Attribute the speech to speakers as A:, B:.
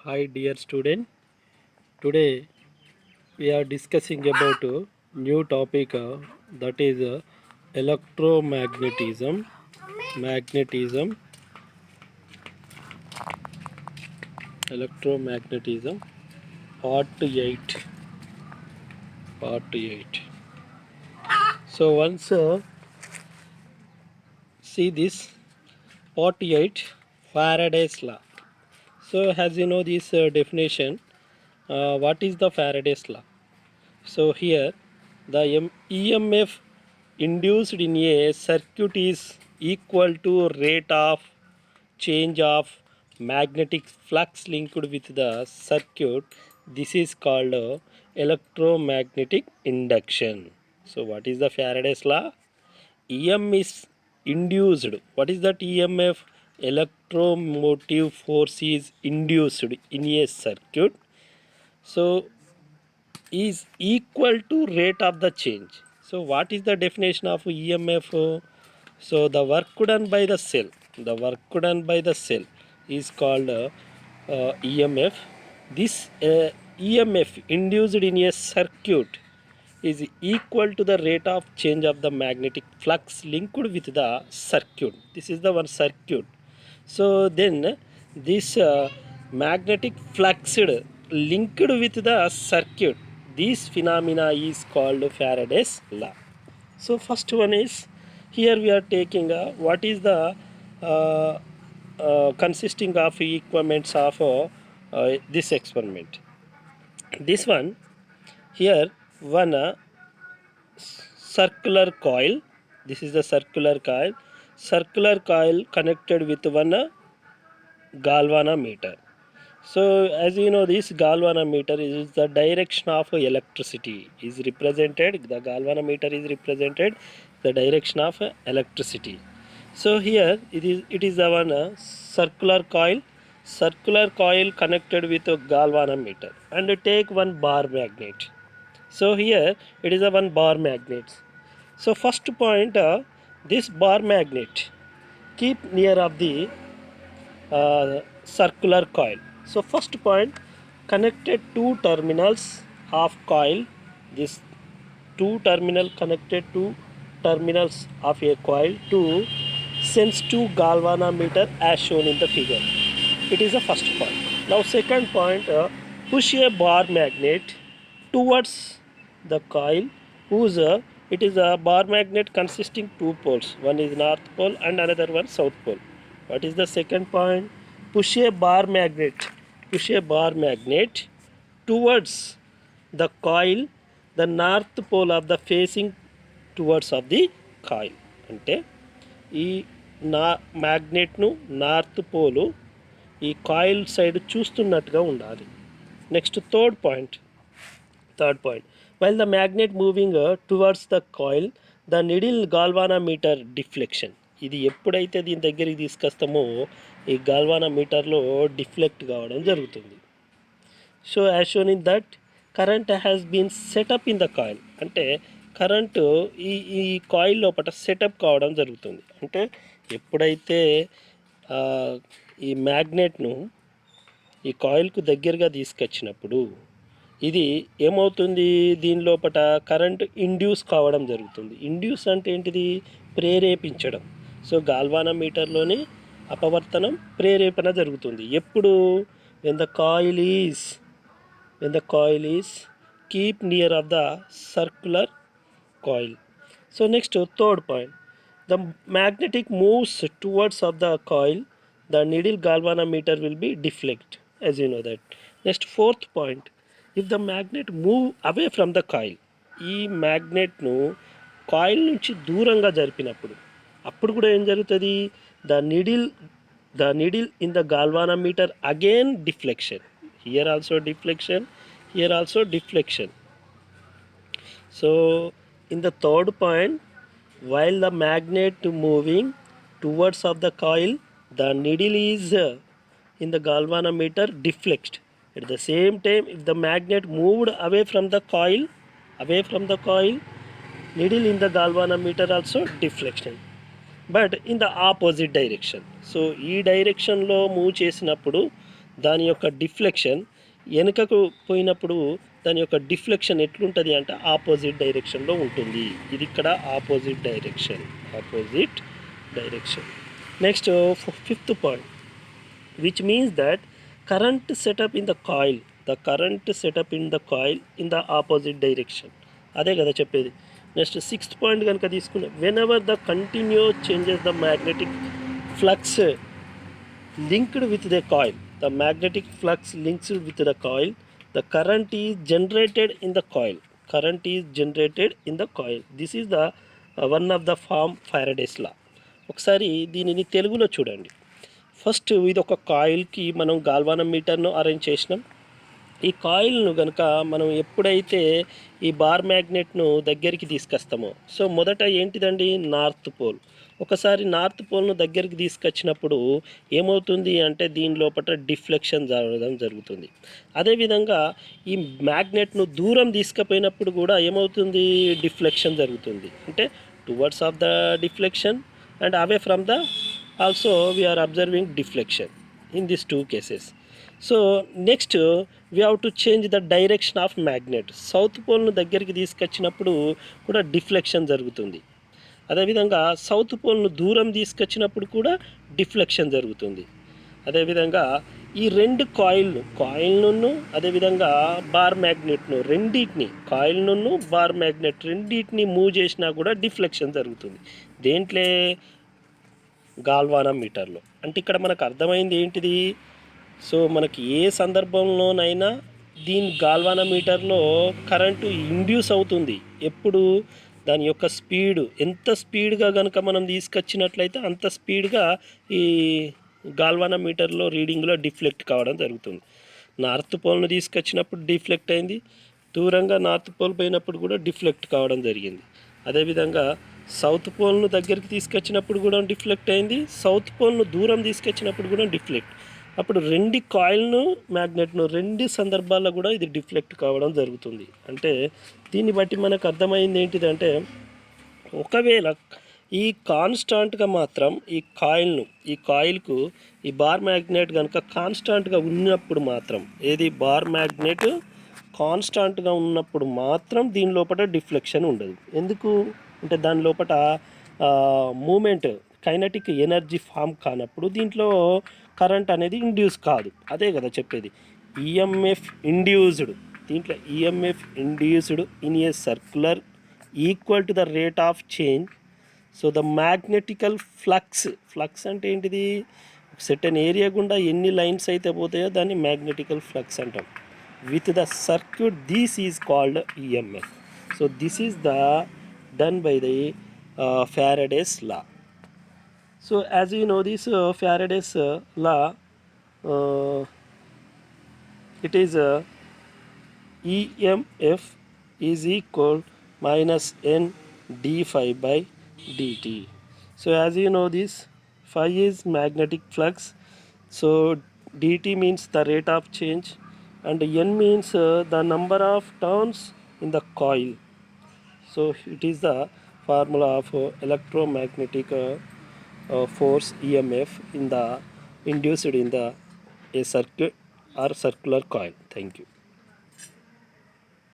A: Hi dear student, today we are discussing about a new topic that is electromagnetism, magnetism, electromagnetism, part 8, part 8. So once see this part 8, Faraday's law. So as you know this definition, what is the Faraday's law? So here the EMF induced in a circuit is equal to rate of change of magnetic flux linked with the circuit. This is called electromagnetic induction. So what is the Faraday's law? EM is induced. What is that EMF? Electromotive force is induced in a circuit. So is equal to rate of the change. So what is the definition of EMF? So the work done by the cell, is called EMF. This EMF induced in a circuit is equal to the rate of change of the magnetic flux linked with the circuit. This is the one circuit. So then this magnetic flux linked with the circuit, this phenomena is called Faraday's law. So first one is, here we are taking what is the uh, consisting of equipments of this experiment. This one here, one circular coil. This is the circular coil connected with one galvanometer. So as you know, this galvanometer is the direction of electricity is represented. The galvanometer is represented the direction of electricity. So here it is the one circular coil connected with a galvanometer, and take one bar magnet. So here it is a one bar magnet. So first point, this bar magnet keep near of the circular coil. So first point, connected two terminals of coil. This two terminal connected to terminals of a coil to sensitive galvanometer as shown in the figure. It is the first point. Now second point, push a bar magnet towards the coil whose it is a bar magnet consisting two poles. One is north pole and another one south pole. What is the second point? Push a bar magnet. Push a bar magnet towards the coil, the north pole of the facing towards of the coil. అంటే ఈ మ్యాగ్నెట్ను north pole ఈ coil side చూస్తున్నట్టుగా ఉండాలి. Next third point, while the magnet moving towards the coil the needle galvanometer deflection. ఇది ఎప్పుడైతే దీని దగ్గరికి తీసుకొస్తామో ఈ గాల్వానామీటర్లో డిఫ్లెక్ట్ కావడం జరుగుతుంది. So as shown in that current has been set up in the coil. అంటే కరెంటు ఈ కాయిల్ లోపల సెటప్ కావడం జరుగుతుంది. అంటే ఎప్పుడైతే ఈ మ్యాగ్నెట్ను ఈ కాయిల్కు దగ్గరగా తీసుకొచ్చినప్పుడు ఇది ఏమవుతుంది, దీని లోపల కరెంట్ ఇండ్యూస్ కావడం జరుగుతుంది. ఇండ్యూస్ అంటే ఏంటిది? ప్రేరేపించడం. సో గాల్వానామీటర్లోని అపవర్తనం ప్రేరేపణ జరుగుతుంది. ఎప్పుడు? when the coil is keep near of the circular coil. So next, third point, the magnetic moves towards of the coil, the needle galvanometer will be deflect, as you know that. Next, fourth point, if the magnet move away from the coil, ఈ మ్యాగ్నెట్ను coil నుంచి దూరంగా జరిపినప్పుడు అప్పుడు కూడా ఏం జరుగుతుంది? The needle in the galvanometer again deflection. Here also deflection. So in the third point, while the magnet moving towards of the coil, the needle is in the galvanometer deflect. At the same time, if the magnet moved away from the coil, needle in the galvanometer also deflection, but in the opposite direction. So ఈ డైరెక్షన్లో move చేసినప్పుడు దాని యొక్క deflection వెనుకకు పోయినప్పుడు దాని యొక్క deflection ఎట్లుంటుంది అంటే ఆపోజిట్ డైరెక్షన్లో ఉంటుంది. ఇది ఇక్కడ opposite direction. Next fifth point, which means that current setup in the coil, in the opposite direction. అదే కదా చెప్పేది. నెక్స్ట్ సిక్స్త్ పాయింట్ కనుక తీసుకున్న, when ever the continuous changes the magnetic flux linked with the coil, the magnetic flux links with the coil, the current is generated in the coil. This is the one of the form Faraday's law. ఒకసారి దీనిని తెలుగులో చూడండి. First ఇది ఒక కాయిల్కి మనం గాల్వానం మీటర్ను arrange చేసినాం. ఈ కాయిల్ను కనుక మనం ఎప్పుడైతే ఈ బార్ మ్యాగ్నెట్ను దగ్గరికి తీసుకొస్తామో, సో మొదట ఏంటిదండి, నార్త్ పోల్. ఒకసారి నార్త్ పోల్ను దగ్గరికి తీసుకొచ్చినప్పుడు ఏమవుతుంది అంటే దీని లోపల డిఫ్లెక్షన్ జరుగుతుంది. అదేవిధంగా ఈ మ్యాగ్నెట్ను దూరం తీసుకుపోయినప్పుడు కూడా ఏమవుతుంది, డిఫ్లెక్షన్ జరుగుతుంది. అంటే towards of the deflection and away from the also we are observing deflection in these two cases. So next we have to change the direction of magnet. South పోల్ను దగ్గరికి తీసుకొచ్చినప్పుడు కూడా డిఫ్లెక్షన్ జరుగుతుంది. అదేవిధంగా సౌత్ పోల్ను దూరం తీసుకొచ్చినప్పుడు కూడా డిఫ్లెక్షన్ జరుగుతుంది. అదేవిధంగా ఈ రెండు కాయిల్ను అదేవిధంగా బార్ మ్యాగ్నెట్ను బార్ మ్యాగ్నెట్ రెండింటిని మూవ్ చేసినా కూడా డిఫ్లెక్షన్ జరుగుతుంది. దేంట్లో, గాల్వానం మీటర్లో. అంటే ఇక్కడ మనకు అర్థమైంది ఏంటిది, సో మనకి ఏ సందర్భంలోనైనా దీని గాల్వానం మీటర్లో కరెంటు ఇండ్యూస్ అవుతుంది. ఎప్పుడు, దాని యొక్క స్పీడు ఎంత స్పీడ్గా కనుక మనం తీసుకొచ్చినట్లయితే అంత స్పీడ్గా ఈ గాల్వానం మీటర్లో రీడింగ్లో డిఫ్లెక్ట్ కావడం జరుగుతుంది. నార్త్ పోల్ను తీసుకొచ్చినప్పుడు డిఫ్లెక్ట్ అయింది, దూరంగా నార్త్ పోల్ పోయినప్పుడు కూడా డిఫ్లెక్ట్ కావడం జరిగింది. అదేవిధంగా సౌత్ పోల్ను దగ్గరికి తీసుకొచ్చినప్పుడు కూడా డిఫ్లెక్ట్ అయింది, సౌత్ పోల్ను దూరం తీసుకొచ్చినప్పుడు కూడా డిఫ్లెక్ట్. అప్పుడు రెండు కాయిల్ను మ్యాగ్నెట్ను రెండు సందర్భాల్లో కూడా ఇది డిఫ్లెక్ట్ కావడం జరుగుతుంది. అంటే దీన్ని బట్టి మనకు అర్థమైంది ఏంటిదంటే, ఒకవేళ ఈ కాన్స్టాంట్గా మాత్రం ఈ కాయిల్కు ఈ బార్ మ్యాగ్నెట్ కనుక కాన్స్టాంట్గా ఉన్నప్పుడు మాత్రం, ఏది బార్ మ్యాగ్నెట్ కాన్స్టాంట్గా ఉన్నప్పుడు మాత్రం దీని లోపల డిఫ్లెక్షన్ ఉండదు. ఎందుకు అంటే దాని లోపల మూమెంట్, కైనటిక్ ఎనర్జీ ఫామ్ కానప్పుడు దీంట్లో కరెంట్ అనేది ఇండ్యూస్ కాదు. అదే కదా చెప్పేది, ఈఎంఎఫ్ ఇండ్యూస్డ్. దీంట్లో EMF induced in a circular equal to the rate of change. So the magnetical flux అంటే ఏంటిది, సెర్టెన్ ఏరియా గుండా ఎన్ని లైన్స్ అయితే పోతాయో దాన్ని మ్యాగ్నెటికల్ ఫ్లక్స్ అంటాం. With the circuit, this is called EMF. So this is the done by the Faraday's law. So as you know this Faraday's law, it is EMF is equal minus n d phi by dt. So as you know this, phi is magnetic flux, so dt means the rate of change, and n means the number of turns in the coil. So it is the formula of electromagnetic force EMF in the induced in the a circuit or circular coil. Thank you.